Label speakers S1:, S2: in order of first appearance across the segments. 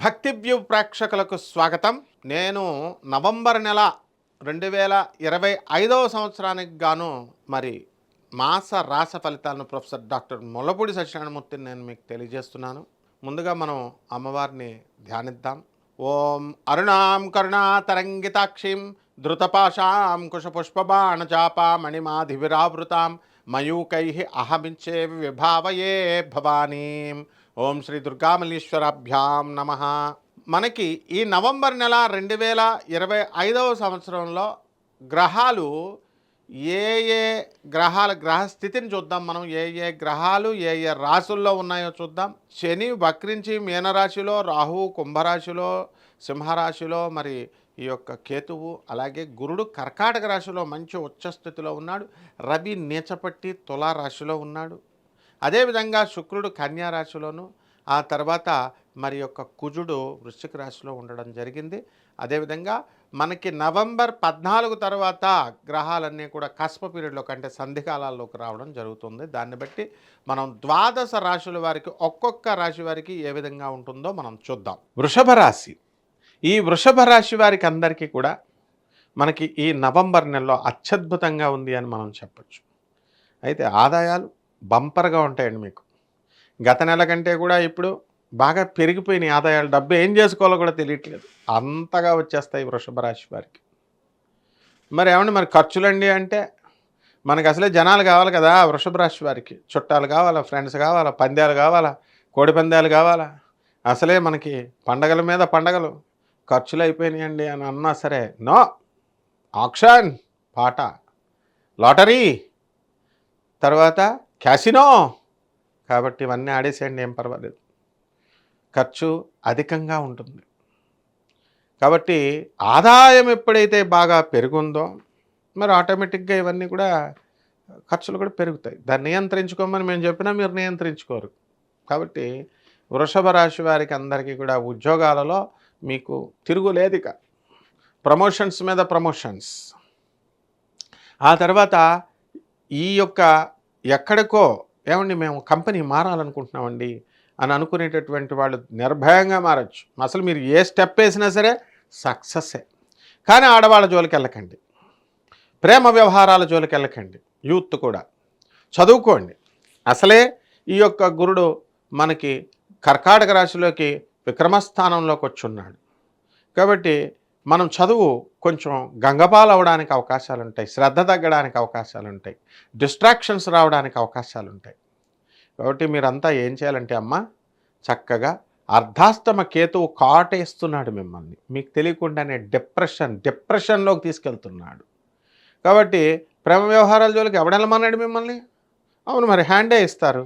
S1: భక్తి వ్యూ ప్రేక్షకులకు స్వాగతం. నేను నవంబర్ నెల 2025వ సంవత్సరానికి గాను మరి మాస రాస ఫలితాలను ప్రొఫెసర్ డాక్టర్ ముల్లపూడి సత్యనారాయణమూర్తిని నేను మీకు తెలియజేస్తున్నాను. ముందుగా మనం అమ్మవారిని ధ్యానిద్దాం. ఓం అరుణాం కరుణాతరంగితాక్షిం ధృతపాశాం కుశపుష్పబాణచాపా మణిమాధివిరావృతాం మయూకై అహమించే విభావయే భవానీం. ఓం శ్రీ దుర్గామల్లీశ్వరాభ్యాం నమ. మనకి ఈ నవంబర్ నెల 2025వ సంవత్సరంలో గ్రహాలు ఏ ఏ గ్రహస్థితిని చూద్దాం. మనం ఏ గ్రహాలు ఏ రాశుల్లో ఉన్నాయో చూద్దాం. శని వక్రించి మీనరాశిలో, రాహువు కుంభరాశిలో, సింహరాశిలో, మరి ఈ యొక్క కేతువు, అలాగే గురుడు కర్కాటక రాశిలో మంచి ఉచ్చస్థితిలో ఉన్నాడు. రవి నీచపట్టి తులారాశిలో ఉన్నాడు. అదేవిధంగా శుక్రుడు కన్యా రాశిలోను, ఆ తర్వాత మరి యొక్క కుజుడు వృశ్చిక రాశిలో ఉండడం జరిగింది. అదేవిధంగా మనకి నవంబర్ 14 తర్వాత గ్రహాలన్నీ కూడా కస్ప పీరియడ్లో కంటే సంధికాలాల్లోకి రావడం జరుగుతుంది. దాన్ని బట్టి మనం ద్వాదశ రాశుల వారికి, ఒక్కొక్క రాశి వారికి ఏ విధంగా ఉంటుందో మనం చూద్దాం. వృషభ రాశి. ఈ వృషభ రాశి వారికి అందరికీ కూడా మనకి ఈ నవంబర్ నెలలో అత్యద్భుతంగా ఉంది అని మనం చెప్పచ్చు. అయితే ఆదాయాలు బంపర్గా ఉంటాయండి. మీకు గత నెల కంటే కూడా ఇప్పుడు బాగా పెరిగిపోయినాయి ఆదాయాలు. డబ్బు ఏం చేసుకోవాలో కూడా తెలియట్లేదు, అంతగా వచ్చేస్తాయి వృషభ రాశి వారికి. మరి ఏమండి మరి ఖర్చులండి అంటే మనకు అసలే జనాలు కావాలి కదా. వృషభ రాశి వారికి చుట్టాలు కావాలా, ఫ్రెండ్స్ కావాలా, పందాలు కావాలా, కోడి పందాలు కావాలా. అసలే మనకి పండగల మీద పండగలు, ఖర్చులు అయిపోయినాయండి అని అన్నా సరే నో, ఆక్షన్, పాట, లాటరీ, తర్వాత క్యాసినో. కాబట్టి ఇవన్నీ ఆడేసేయండి, ఏం పర్వాలేదు. ఖర్చు అధికంగా ఉంటుంది. కాబట్టి ఆదాయం ఎప్పుడైతే బాగా పెరుగుందో మరి ఆటోమేటిక్గా ఇవన్నీ కూడా ఖర్చులు కూడా పెరుగుతాయి. దాన్ని నియంత్రించుకోమని మేము చెప్పినా మీరు నియంత్రించుకోరు. కాబట్టి వృషభ రాశి వారికి అందరికీ కూడా ఉద్యోగాలలో మీకు తిరుగులేదు. ఇక ప్రమోషన్స్ మీద ప్రమోషన్స్. ఆ తర్వాత ఈ యొక్క ఎక్కడికో ఏమండి మేము కంపెనీ మారాలనుకుంటున్నామండి అని అనుకునేటటువంటి వాళ్ళు నిర్భయంగా మారచ్చు. అసలు మీరు ఏ స్టెప్ వేసినా సరే సక్సెస్సే. కానీ ఆడవాళ్ళ జోలికి వెళ్ళకండి, ప్రేమ వ్యవహారాల జోలికి వెళ్ళకండి. యూత్ కూడా చదువుకోండి. అసలే ఈ యొక్క గురుడు మనకి కర్కాటక రాశిలోకి విక్రమస్థానంలోకి వచ్చున్నాడు. కాబట్టి మనం చదువు కొంచెం గంగపాలు అవడానికి అవకాశాలు ఉంటాయి, శ్రద్ధ తగ్గడానికి అవకాశాలు ఉంటాయి, డిస్ట్రాక్షన్స్ రావడానికి అవకాశాలు ఉంటాయి. కాబట్టి మీరంతా ఏం చేయాలంటే అమ్మ, చక్కగా అర్ధాష్టమ కేతువు కాటేస్తున్నాడు మిమ్మల్ని, మీకు తెలియకుండానే డిప్రెషన్లోకి తీసుకెళ్తున్నాడు. కాబట్టి ప్రేమ వ్యవహారాల జోలికి ఎవడెళ్ళమన్నాడు మిమ్మల్ని? అవును, మరి హ్యాండే ఇస్తారు.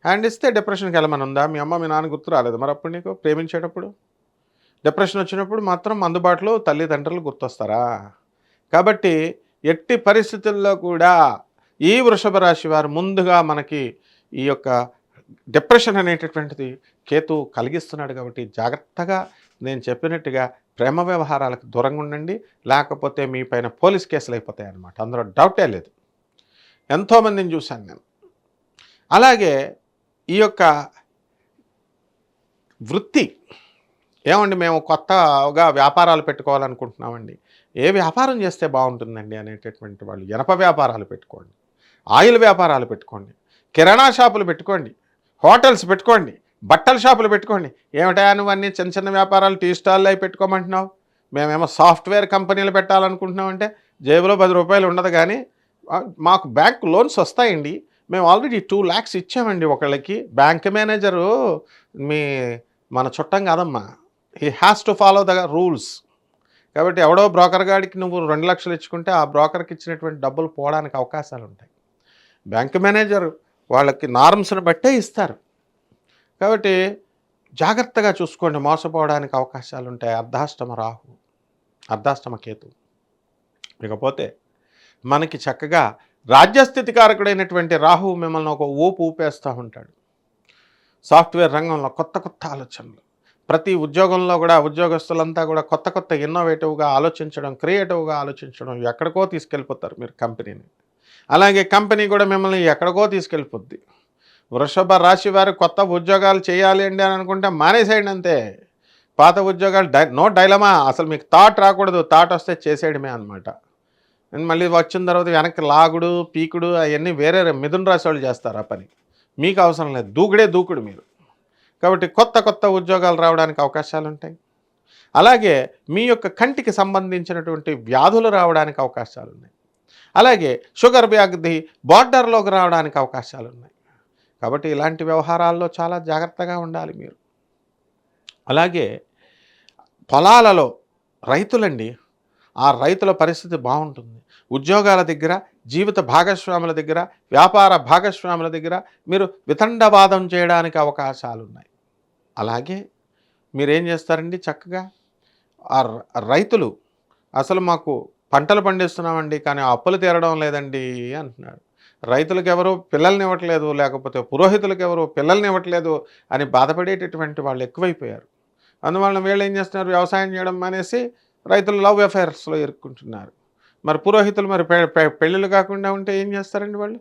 S1: హ్యాండ్ ఇస్తే డిప్రెషన్కి వెళ్ళమని ఉందా? మీ అమ్మ మీ నాన్న గుర్తు రాలేదు మరి అప్పుడు నీకు? ప్రేమించేటప్పుడు డిప్రెషన్ వచ్చినప్పుడు మాత్రం అందుబాటులో తల్లిదండ్రులు గుర్తొస్తారా? కాబట్టి ఎట్టి పరిస్థితుల్లో కూడా ఈ వృషభ రాశి వారు ముందుగా మనకి ఈ యొక్క డిప్రెషన్ అనేటటువంటిది కేతు కలిగిస్తున్నాడు. కాబట్టి జాగ్రత్తగా నేను చెప్పినట్టుగా ప్రేమ వ్యవహారాలకు దూరంగా ఉండండి, లేకపోతే మీ పైన పోలీస్ కేసులు అయిపోతాయి అన్నమాట. అందులో డౌటే లేదు. ఎంతోమందిని చూశాను నేను. అలాగే ఈ యొక్క వృత్తి, ఏమండి మేము కొత్తగా వ్యాపారాలు పెట్టుకోవాలనుకుంటున్నామండి, ఏ వ్యాపారం చేస్తే బాగుంటుందండి అనేటటువంటి వాళ్ళు ఇనప వ్యాపారాలు పెట్టుకోండి, ఆయిల్ వ్యాపారాలు పెట్టుకోండి, కిరాణా షాపులు పెట్టుకోండి, హోటల్స్ పెట్టుకోండి, బట్టల షాపులు పెట్టుకోండి. ఏమిటా నువ్వన్నీ చిన్న చిన్న వ్యాపారాలు టీ స్టాల్లో అవి పెట్టుకోమంటున్నావు? మేమేమో సాఫ్ట్వేర్ కంపెనీలు పెట్టాలనుకుంటున్నామంటే జేబులో 10 రూపాయలు ఉండదు. కానీ మాకు బ్యాంక్ లోన్స్ వస్తాయండి, మేము ఆల్రెడీ 2 lakhs ఇచ్చామండి ఒకళ్ళకి. బ్యాంక్ మేనేజరు మన చుట్టం కాదమ్మా, he has to follow the rules. కాబట్టి ఎవడో బ్రోకర్ గాడికి నువ్వు 2 లక్షలు ఇచ్చుకుంటే ఆ బ్రోకర్కి ఇచ్చినటువంటి డబ్బులు పోవడానికి అవకాశాలు ఉంటాయి. బ్యాంక్ మేనేజర్ వాళ్ళకి నార్మ్స్ని బట్టే ఇస్తారు. కాబట్టి జాగ్రత్తగా చూసుకోండి, మోసపోవడానికి అవకాశాలు ఉంటాయి. అర్ధాష్టమ రాహు, అర్ధాష్టమ కేతు. ఇకపోతే మనకి చక్కగా రాజ్యస్థితికారకుడైనటువంటి రాహువు మిమ్మల్ని ఒక ఊపేస్తూ ఉంటాడు. సాఫ్ట్వేర్ రంగంలో కొత్త కొత్త ఆలోచనలు, ప్రతి ఉద్యోగంలో కూడా ఉద్యోగస్తులంతా కూడా కొత్త కొత్త ఇన్నోవేటివ్గా ఆలోచించడం, క్రియేటివ్గా ఆలోచించడం, ఎక్కడికో తీసుకెళ్ళిపోతారు మీరు కంపెనీని. అలాగే కంపెనీ కూడా మిమ్మల్ని ఎక్కడికో తీసుకెళ్ళిపోద్ది. వృషభ రాశి వారు కొత్త ఉద్యోగాలు చేయాలి అండి అని అనుకుంటే మానేసేయండి అంతే. పాత ఉద్యోగాలు నో డైలమా, అసలు మీకు థాట్ రాకూడదు, థాట్ వస్తే చేసేయడమే అనమాట. మళ్ళీ వచ్చిన తర్వాత వెనక్కి లాగుడు పీకుడు అవన్నీ వేరే మిథున రాశి వాళ్ళు చేస్తారు ఆ పని. మీకు అవసరం లేదు, దూకుడు మీరు. కాబట్టి కొత్త కొత్త ఉద్యోగాలు రావడానికి అవకాశాలు ఉంటాయి. అలాగే మీ యొక్క కంటికి సంబంధించినటువంటి వ్యాధులు రావడానికి అవకాశాలు ఉన్నాయి. అలాగే షుగర్ వ్యాధి బార్డర్లోకి రావడానికి అవకాశాలు ఉన్నాయి. కాబట్టి ఇలాంటి వ్యవహారాల్లో చాలా జాగ్రత్తగా ఉండాలి మీరు. అలాగే పొలాలలో రైతులండి, ఆ రైతుల పరిస్థితి బాగుంటుంది. ఉద్యోగాల దగ్గర, జీవిత భాగస్వాముల దగ్గర, వ్యాపార భాగస్వాముల దగ్గర మీరు వితండవాదం చేయడానికి అవకాశాలు ఉన్నాయి. అలాగే మీరేం చేస్తారండి, చక్కగా ఆ రైతులు అసలు మాకు పంటలు పండిస్తున్నామండి కానీ అప్పులు తీరడం లేదండి అంటున్నాడు. రైతులకు ఎవరు పిల్లల్ని ఇవ్వట్లేదు, లేకపోతే పురోహితులకు ఎవరు పిల్లల్ని ఇవ్వట్లేదు అని బాధపడేటటువంటి వాళ్ళు ఎక్కువైపోయారు. అందువలన వీళ్ళు ఏం చేస్తున్నారు, వ్యవసాయం చేయడం మానేసి రైతులు లవ్ అఫైర్స్లో ఇరుక్కుంటున్నారు. మరి పురోహితులు మరి పెళ్ళిళ్ళు కాకుండా ఉంటే ఏం చేస్తారండి వాళ్ళు?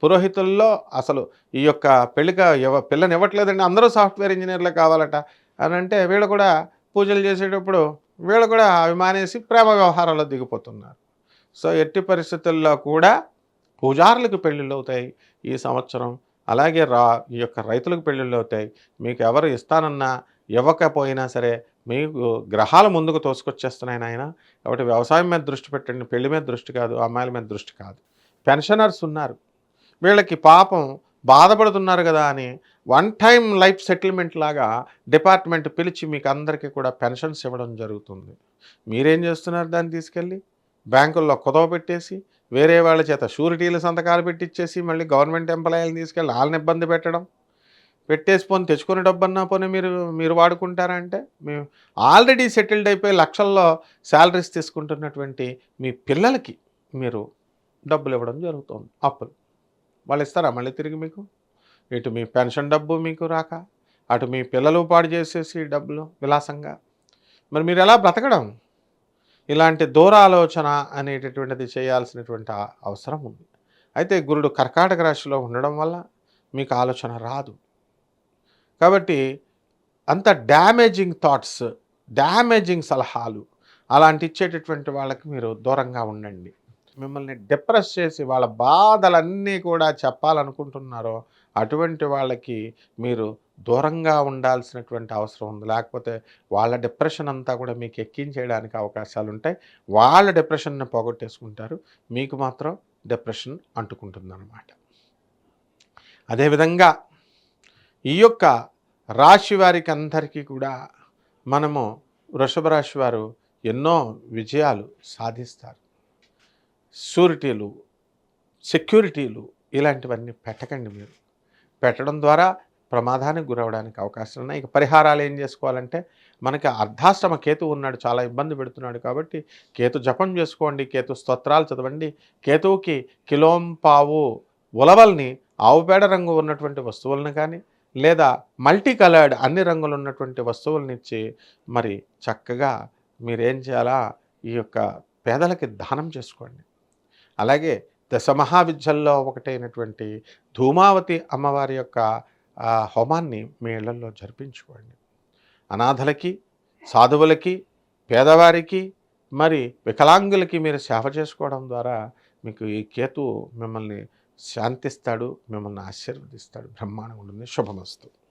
S1: పురోహితుల్లో అసలు ఈ యొక్క పిల్లని ఇవ్వట్లేదండి, అందరూ సాఫ్ట్వేర్ ఇంజనీర్లే కావాలట అని అంటే వీళ్ళు కూడా పూజలు చేసేటప్పుడు వీళ్ళు కూడా అవి మానేసి ప్రేమ వ్యవహారాల్లో దిగిపోతున్నారు. సో ఎట్టి పరిస్థితుల్లో కూడా పూజారులకు పెళ్ళిళ్ళు అవుతాయి ఈ సంవత్సరం. అలాగే ఈ యొక్క రైతులకు పెళ్ళిళ్ళు అవుతాయి. మీకు ఎవరు ఇస్తానన్నా ఇవ్వకపోయినా సరే మీకు గ్రహాలు ముందుకు తోసుకొచ్చేస్తున్నాయి నాయన. కాబట్టి వ్యవసాయం మీద దృష్టి పెట్టండి, పెళ్లి మీద దృష్టి కాదు, అమ్మాయిల మీద దృష్టి కాదు. పెన్షనర్స్ ఉన్నారు, వీళ్ళకి పాపం బాధపడుతున్నారు కదా అని వన్ టైం లైఫ్ సెటిల్మెంట్ లాగా డిపార్ట్మెంట్ పిలిచి మీకు అందరికీ కూడా పెన్షన్స్ ఇవ్వడం జరుగుతుంది. మీరేం చేస్తున్నారు, దాన్ని తీసుకెళ్ళి బ్యాంకుల్లో కుదవ పెట్టేసి వేరే వాళ్ళ చేత షూరిటీలు సంతకాలు పెట్టించేసి మళ్ళీ గవర్నమెంట్ ఎంప్లాయీలను తీసుకెళ్ళి వాళ్ళని ఇబ్బంది పెట్టేసి పోని తెచ్చుకునే డబ్బన్నా పోనీ మీరు వాడుకుంటారా అంటే, మేము ఆల్రెడీ సెటిల్డ్ అయిపోయి లక్షల్లో శాలరీస్ తీసుకుంటున్నటువంటి మీ పిల్లలకి మీరు డబ్బులు ఇవ్వడం జరుగుతుంది, అప్పులు. వాళ్ళు ఇస్తారా మళ్ళీ తిరిగి మీకు? ఇటు మీ పెన్షన్ డబ్బు మీకు రాక, అటు మీ పిల్లలు పాడు చేసేసి డబ్బులు విలాసంగా, మరి మీరు ఎలా బ్రతకడం? ఇలాంటి దూరాలోచన అనేటటువంటిది చేయాల్సినటువంటి అవసరం ఉంది. అయితే గురుడు కర్కాటక రాశిలో ఉండడం వల్ల మీకు ఆలోచన రాదు. కాబట్టి అంత డ్యామేజింగ్ థాట్స్, డ్యామేజింగ్ సలహాలు అలాంటి ఇచ్చేటటువంటి వాళ్ళకి మీరు దూరంగా ఉండండి. మిమ్మల్ని డిప్రెస్ చేసి వాళ్ళ బాధలన్నీ కూడా చెప్పాలనుకుంటున్నారో అటువంటి వాళ్ళకి మీరు దూరంగా ఉండాల్సినటువంటి అవసరం ఉంది. లేకపోతే వాళ్ళ డిప్రెషన్ అంతా కూడా మీకు ఎక్కించేయడానికి అవకాశాలు ఉంటాయి. వాళ్ళ డిప్రెషన్ని పోగొట్టేసుకుంటారు, మీకు మాత్రం డిప్రెషన్ అంటుకుంటుందన్నమాట. అదేవిధంగా ఈ యొక్క రాశి వారికి అందరికీ కూడా మనము వృషభ రాశి వారు ఎన్నో విజయాలు సాధిస్తారు. షూరిటీలు, సెక్యూరిటీలు ఇలాంటివన్నీ పెట్టకండి. మీరు పెట్టడం ద్వారా ప్రమాదానికి గురవడానికి అవకాశాలు ఉన్నాయి. ఇక పరిహారాలు ఏం చేసుకోవాలంటే, మనకి అర్ధాష్టమ కేతు ఉన్నాడు, చాలా ఇబ్బంది పెడుతున్నాడు. కాబట్టి కేతు జపం చేసుకోండి, కేతు స్తోత్రాలు చదవండి. కేతువుకి కిలోంపావు ఉలవల్ని, ఆవుపేడ రంగు ఉన్నటువంటి వస్తువులను కానీ లేదా మల్టీ కలర్డ్ అన్ని రంగులు ఉన్నటువంటి వస్తువులనిచ్చి మరి చక్కగా మీరేం చేయాలా, ఈ యొక్క పేదలకి దానం చేసుకోండి. అలాగే దశమహావిద్యల్లో ఒకటైనటువంటి ధూమావతి అమ్మవారి యొక్క హోమాన్ని మీ ఇళ్లలో జరిపించుకోండి. అనాథలకి, సాధువులకి, పేదవారికి, మరి వికలాంగులకి మీరు సేవ చేసుకోవడం ద్వారా మీకు ఈ కేతు మిమ్మల్ని శాంతిస్తాడు, మిమ్మల్ని ఆశీర్వదిస్తాడు. బ్రహ్మాండంగా ఉంటుంది. శుభమస్తు.